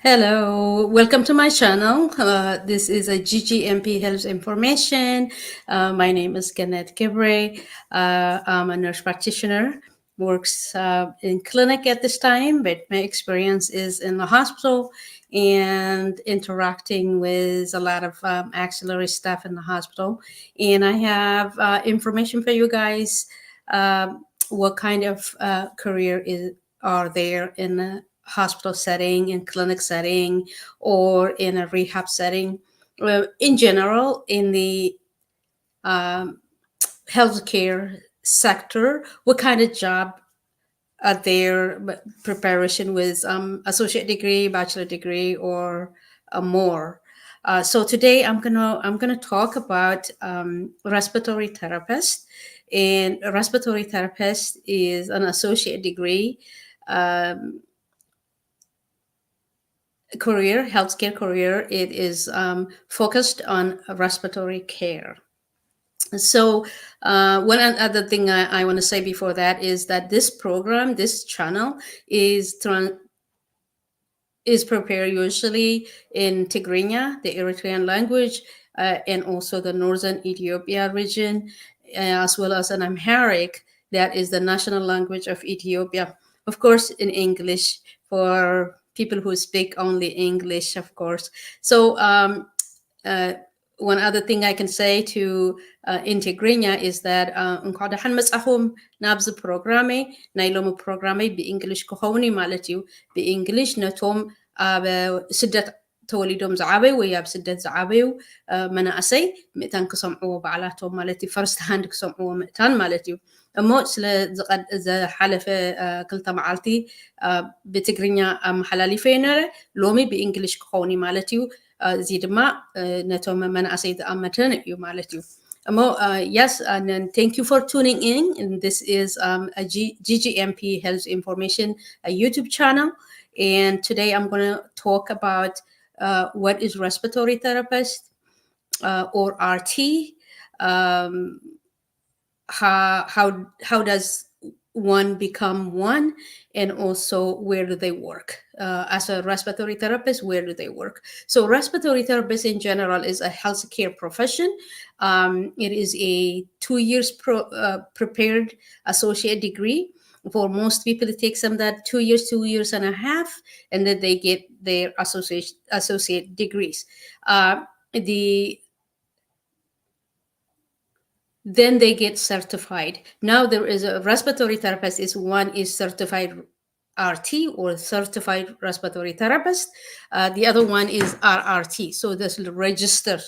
Hello, welcome to my channel. This is a GGNP Health Information. My name is Ganet Gebre. I'm a nurse practitioner, works in clinic at this time, but my experience is in the hospital and interacting with a lot of auxiliary staff in the hospital. And I have information for you guys. What kind of are there in the hospital setting, in clinic setting, or in a rehab setting? Well, in general, in the um, healthcare sector, what kind of job are there? Preparation with associate degree, bachelor degree, or more. So today I'm gonna talk about respiratory therapist, and a respiratory therapist is an associate degree um, career, healthcare career. It is focused on respiratory care. So, one other thing I want to say before that is that this program, this channel, is is prepared usually in Tigrinya, the Eritrean language, and also the northern Ethiopia region, as well as an Amharic, that is the national language of Ethiopia. Of course, in English for people who speak only English, of course. So, uh, one other thing I can say to in Tigrinya is that እንኳ ደሓን መጻኹም ናብዚ ፕሮግራሜ ናይ ሎሚ ፕሮግራሜ ብእንግሊሽ ክኸውን እዩ ማለት እዩ ብእንግሊሽ ነቶም ኣብ ስደት ተወሊዶም ዝዓበዩ ወይ ኣብ ስደት ዝዓበዩ መናእሰይ ምእታን ክሰምዕዎ ባዕላቶም ማለት እዩ ፈርስት ሃንድ ክሰምዕዎ ምእታን ማለት እዩ እሞ ስለ ዝሓለፈ ክልተ መዓልቲ ብትግርኛ ኣመሓላሊፈ ነረ ሎሚ ብእንግሊሽ ክኸውን እዩ ማለት እዩ እዚ ድማ ነቶም መናእሰይ ዝኣመተን እዩ ማለት እዩ yes, and then thank you for tuning in. And this is a GGMP Health Information, a YouTube channel. And today I'm going to talk about what is respiratory therapist or RT. Um, how does one become one, and also where do they work as a respiratory therapist? Where do they work? So respiratory therapist in general is a healthcare profession. It is a 2 years prepared associate degree. For most people it takes them that 2 years and a half, and then they get their associate degrees. Then they get certified. Now there is a respiratory therapist one is certified RT or certified respiratory therapist. The other one is RRT. So this registered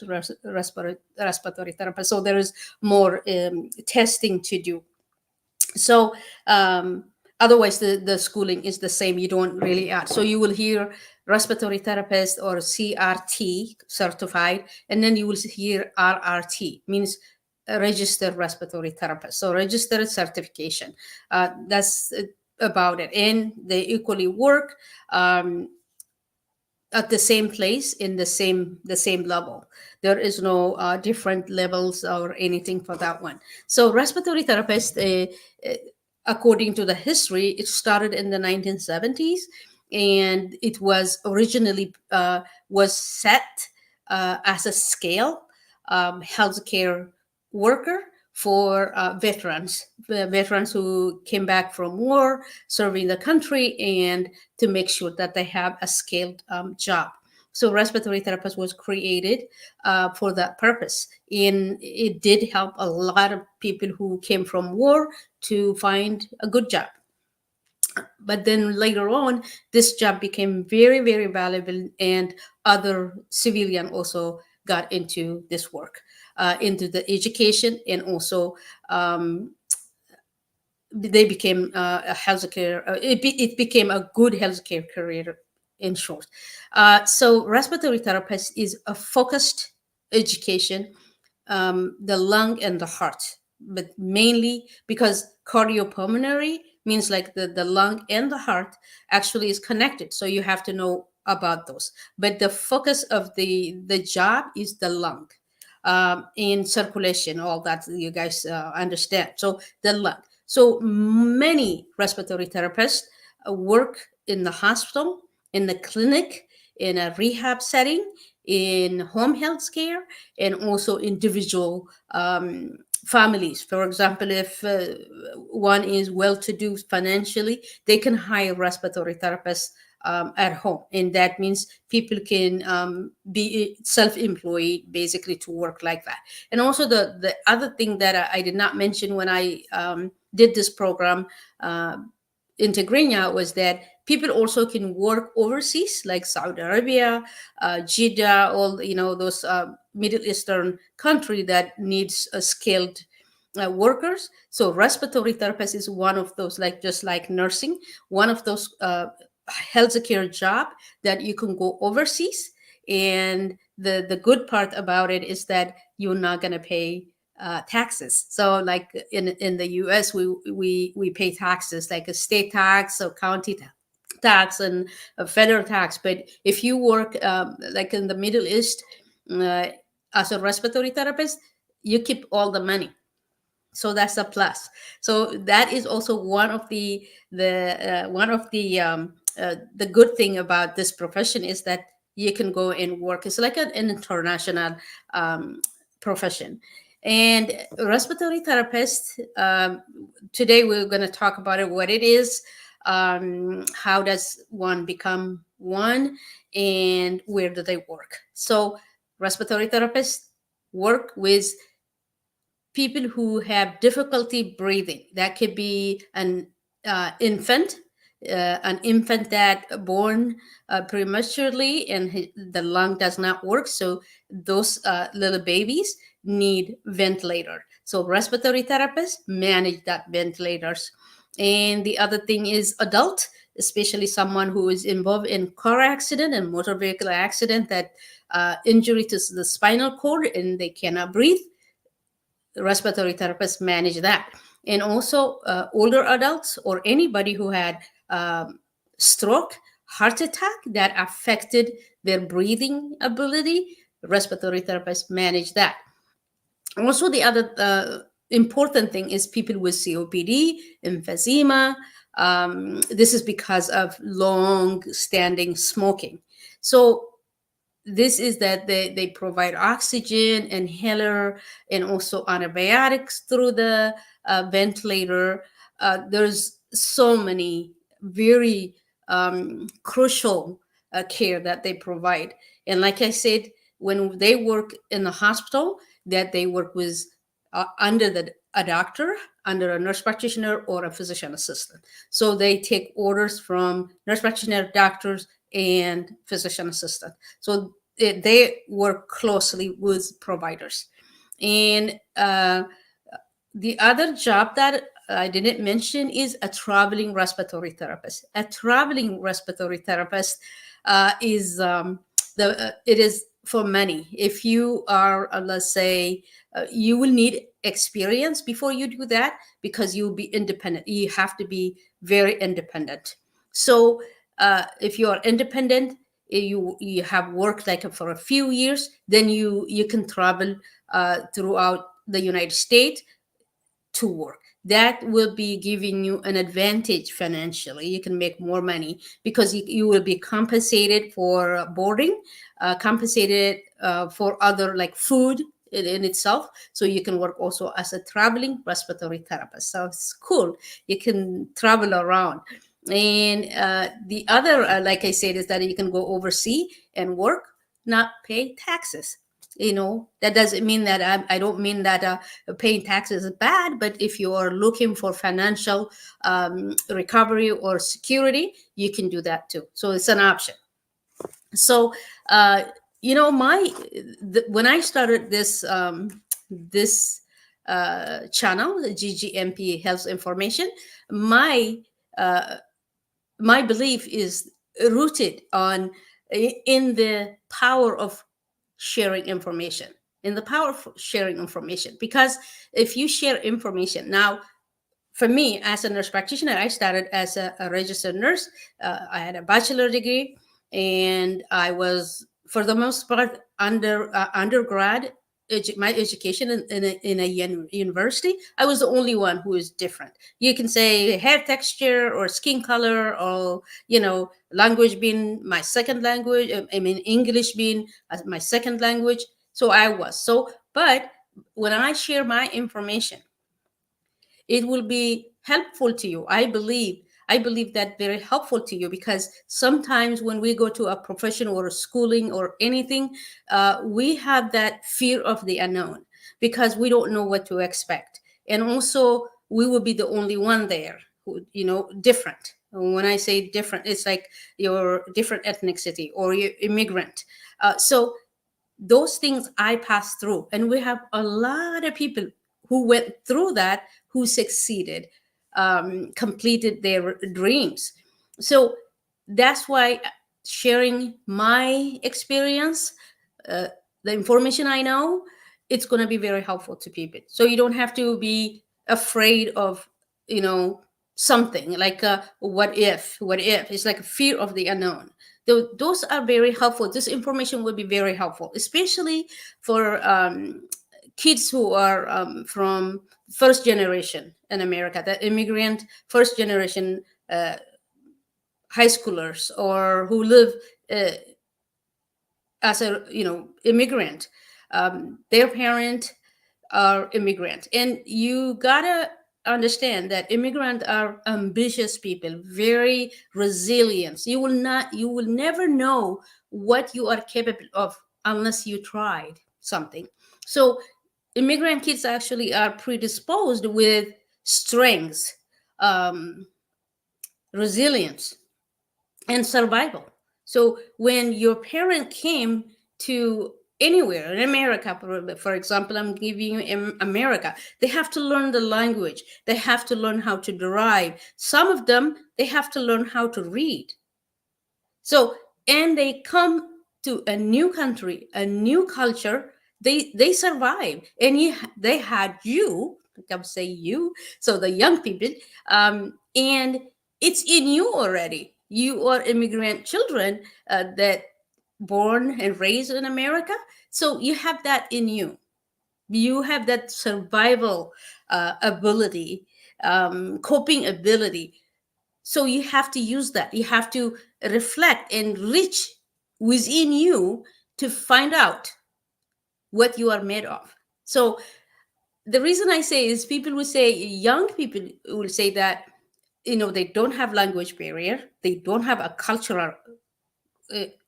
respiratory therapist. So there is more testing to do. So otherwise the schooling is the same. You don't really add. So you will hear respiratory therapist or CRT certified, and then you will hear RRT, means a registered respiratory therapist. So registered certification. That's about it. And they equally work at the same place in the same level. There is no different levels or anything for that one. So respiratory therapist, according to the history, it started in the 1970s, and it was originally was set as a scale healthcare worker for veterans who came back from war, serving the country, and to make sure that they have a scaled job. So respiratory therapist was created for that purpose. And it did help a lot of people who came from war to find a good job. But then later on, this job became very, very valuable, and other civilian also got into this work. Into the education, and also they became a healthcare. It became a good healthcare career, in short. So respiratory therapist is a focused education, the lung and the heart, but mainly because cardiopulmonary means like the lung and the heart actually is connected. So you have to know about those. But the focus of the job is the lung. In circulation, all that you guys understand. So the lung. So many respiratory therapists work in the hospital, in the clinic, in a rehab setting, in home health care, and also individual families. For example, if one is well-to-do financially, they can hire respiratory therapists at home, and that means people can be self-employed, basically, to work like that. And also the other thing that I did not mention when I did this program uh, in Tigrinya was that people also can work overseas, like Saudi Arabia, Jeddah, all those Middle Eastern country that needs skilled workers. So respiratory therapist is one of those, like just like nursing, one of those healthcare job that you can go overseas. And the good part about it is that you're not going to pay taxes. So like in the US, we pay taxes, like a state tax or county tax and a federal tax. But if you work like in the Middle East uh, as a respiratory therapist, you keep all the money. So that's a plus. So that is also one of the good thing about this profession, is that you can go and work. It's like an international profession. And respiratory therapist, today we're going to talk about it, what it is, how does one become one, and where do they work. So respiratory therapists work with people who have difficulty breathing. That could be an infant that born prematurely and the lung does not work. So those little babies need ventilator. So respiratory therapists manage that ventilators. And the other thing is adult, especially someone who is involved in car accident and motor vehicle accident, that injury to the spinal cord and they cannot breathe. The respiratory therapists manage that. And also older adults or anybody who had stroke, heart attack that affected their breathing ability, respiratory therapists manage that. Also, the other important thing is people with COPD, emphysema. This is because of long standing smoking. So this is that they provide oxygen, inhaler, and also antibiotics through the ventilator. There's so many very crucial care that they provide. And like I said, when they work in the hospital, that they work with under a doctor, under a nurse practitioner or a physician assistant. So they take orders from nurse practitioner, doctors, and physician assistant. So they work closely with providers. And the other job that I didn't mention is a traveling respiratory therapist. A traveling respiratory therapist is it is for many. If you are, let's say, you will need experience before you do that, because you'll be independent. You have to be very independent. So if you are independent, you have worked like for a few years, then you can travel throughout the United States to work. That will be giving you an advantage financially. You can make more money because you will be compensated for boarding, compensated for other like food in itself. So you can work also as a traveling respiratory therapist. So it's cool. You can travel around. And the other, like I said, is that you can go overseas and work, not pay taxes. That doesn't mean that I don't mean that paying taxes is bad, but if you are looking for financial recovery or security, you can do that too. So it's an option. So when I started this channel, the GGNP Health Information, my my belief is rooted on in the power of sharing information, because if you share information now, for me as a nurse practitioner, I started as a registered nurse. I had a bachelor degree, and I was, for the most part, undergrad my education in a university, I was the only one who is different. You can say hair texture or skin color, or language being my second language. I mean, English being my second language. So I was so, but when I share my information, it will be helpful to you. I believe that very helpful to you, because sometimes when we go to a profession or a schooling or anything, we have that fear of the unknown, because we don't know what to expect. And also, we will be the only one there who, different. When I say different, it's like your different ethnicity or your immigrant. So those things I passed through, and we have a lot of people who went through that, who succeeded, completed their dreams. So that's why sharing my experience, uh, the information I know, it's going to be very helpful to people. So you don't have to be afraid of, you know, something like what if. It's like a fear of the unknown. Those are very helpful. This information will be very helpful, especially for kids who are from first generation in America, the immigrant first generation uh, high schoolers, or who live uh, as a immigrant. Their parent are immigrant, and you gotta understand that immigrant are ambitious people, very resilient. You will never know what you are capable of unless you tried something. So immigrant kids actually are predisposed with strengths, um, resilience, and survival. So when your parent came to anywhere in America, for example, I'm giving you America, they have to learn the language. They have to learn how to drive. Some of them, they have to learn how to read. So, and they come to a new country, a new culture. They survive, and they had you. I would say you. So the young people, and it's in you already. You are immigrant children that born and raised in America. So you have that in you. You have that survival ability, coping ability. So you have to use that. You have to reflect and reach within you to find out what you are made of. So the reason I say is, people will say, young people will say that, they don't have language barrier, they don't have a cultural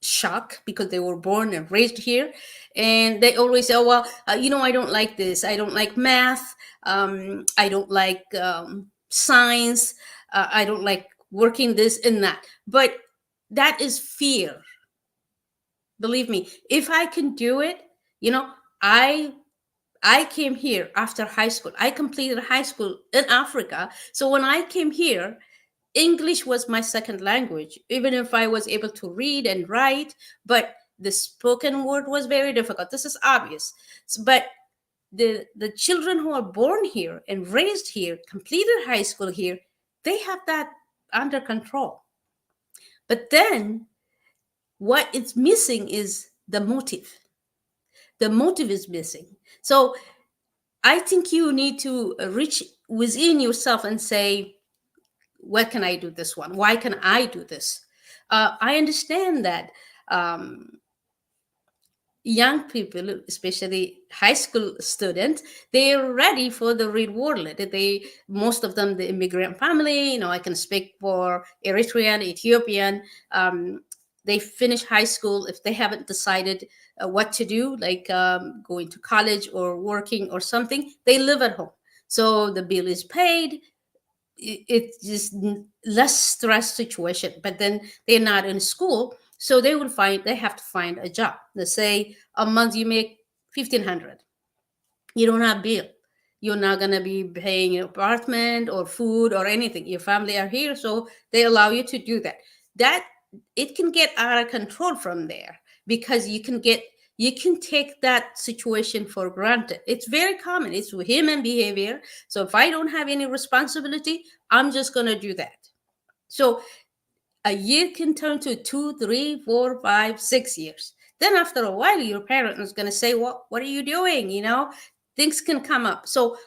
shock, because they were born and raised here. And they always say, oh, well, I don't like this, I don't like math, I don't like science, I don't like working this and that. But that is fear. Believe me, if I can do it, you know i I came here after high school. I completed high school in Africa. So when I came here, English was my second language, even if I was able to read and write, but the spoken word was very difficult. This is obvious. But the children who are born here and raised here, completed high school here, they have that under control. But then what is missing is the motive. The motive is missing. So I think you need to reach within yourself and say, what can I do this one? Why can I do this? I understand that young people, especially high school students, they're ready for the real world. Most of them, the immigrant family, I can speak for Eritrean, Ethiopian. They finish high school. If they haven't decided what to do, like going to college or working or something, they live at home. So the bill is paid. It's just less stress situation. But then they're not in school, so they have to find a job. Let's say a month you make 1,500. You don't have bill. You're not gonna be paying an apartment or food or anything. Your family are here, so they allow you to do that. That It can get out of control from there, because you can take that situation for granted. It's very common. It's human behavior. So if I don't have any responsibility, I'm just gonna do that. So a year can turn to 2, 3, 4, 5, 6 years. Then after a while, your parent is going to say, what are you doing? Things can come up. So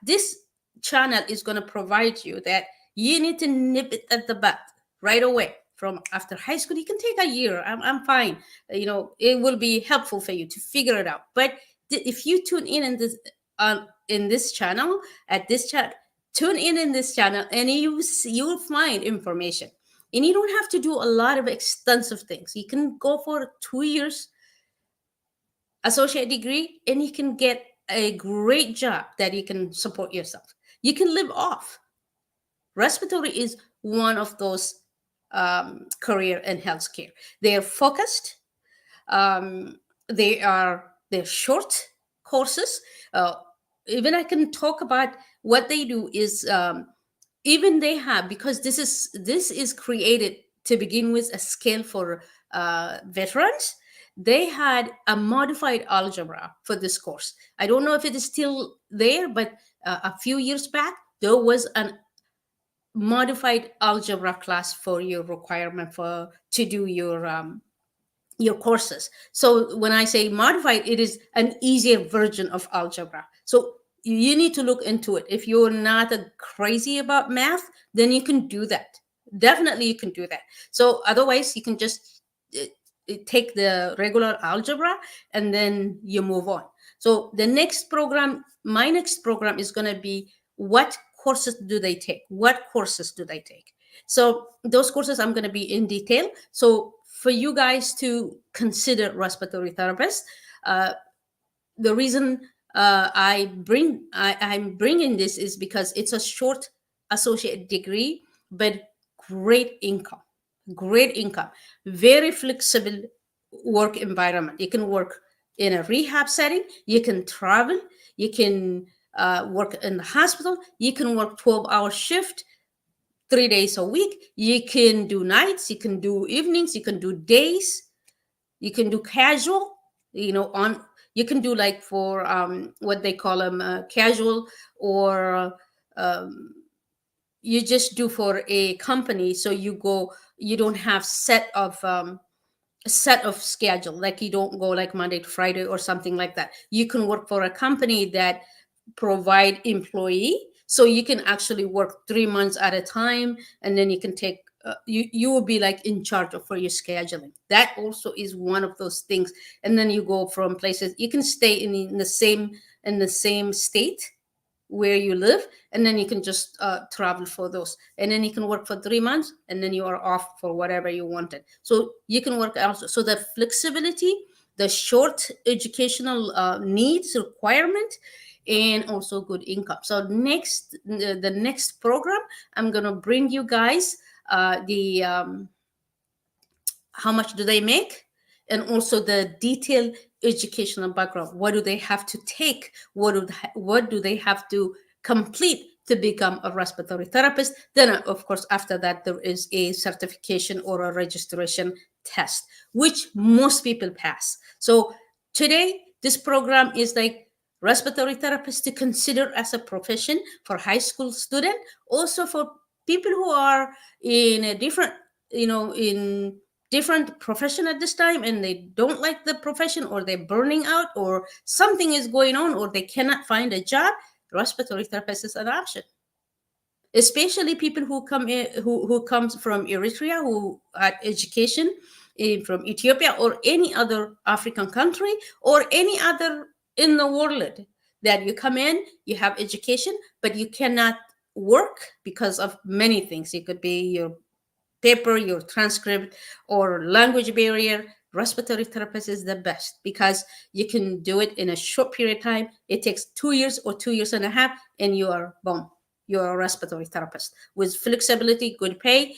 this channel is going to provide you that you need to nip it at the bud right away. From after high school, you can take a year. I'm fine. It will be helpful for you to figure it out. But if you tune in this channel, at this chat, tune in this channel, and you'll find information. And you don't have to do a lot of extensive things. You can go for 2 years associate degree, and you can get a great job that you can support yourself. You can live off. Respiratory is one of those career in healthcare. They are focused. They're short courses. Even I can talk about what they do is even they have, because this is created to begin with a scale for veterans. They had a modified algebra for this course. I don't know if it is still there, but a few years back there was an modified algebra class for your requirement for to do your courses. So when I say modified, it is an easier version of algebra. So you need to look into it. If you're not crazy about math, then you can do that. Definitely you can do that. So otherwise you can just take the regular algebra and then you move on. So my next program is going to be, what courses do they take? What courses do they take? So those courses I'm going to be in detail. So for you guys to consider respiratory therapist, the reason I'm bringing this is because it's a short associate degree, but great income, very flexible work environment. You can work in a rehab setting, you can travel, you can work in the hospital, you can work 12-hour shift 3 days a week, you can do nights, you can do evenings, you can do days, you can do casual, on you can do like for what they call them casual, or you just do for a company. So you don't have set of schedule, like you don't go like Monday to Friday or something like that. You can work for a company that provide employee, so you can actually work 3 months at a time, and then you can take you will be like in charge of for your scheduling. That also is one of those things. And then you go from places, you can stay in the same state where you live, and then you can just travel for those, and then you can work for 3 months, and then you are off for whatever you wanted. So you can work also. So the flexibility, the short educational needs requirement, and also good income. So the next program, I'm going to bring you guys the how much do they make, and also the detailed educational background. What do they have to take? What do they have to complete to become a respiratory therapist? Then of course after that there is a certification or a registration test, which most people pass. So today this program is like respiratory therapist to consider as a profession for high school student, also for people who are in a different in different profession at this time, and they don't like the profession, or they're burning out, or something is going on, or they cannot find a job. Respiratory therapist is an option, especially people who come in, who comes from Eritrea, who had education from Ethiopia or any other African country or any other in the world, that you come in, you have education, but you cannot work because of many things. It could be your paper, your transcript, or language barrier. Respiratory therapist is the best because you can do it in a short period of time. It takes 2 years or 2 years and a half, and you are boom. You're a respiratory therapist with flexibility, good pay.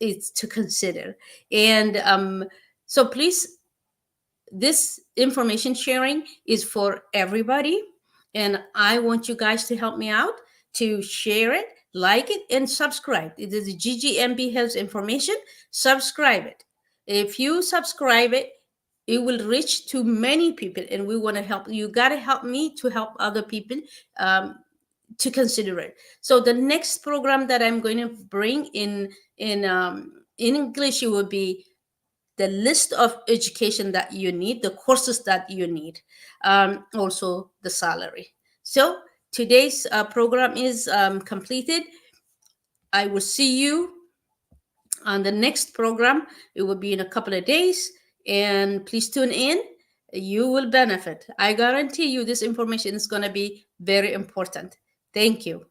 It's to consider. And so please, this information sharing is for everybody, and I want you guys to help me out to share it, like it, and subscribe. It is GGNP Health Information. Subscribe it. If you subscribe it, it will reach to many people, and we want to help. You got to help me to help other people to consider it. So the next program that I'm going to bring in English, it will be the list of education that you need, the courses that you need, also the salary. So today's program is completed. I will see you on the next program. It will be in a couple of days, and please tune in. You will benefit. I guarantee you this information is going to be very important. Thank you.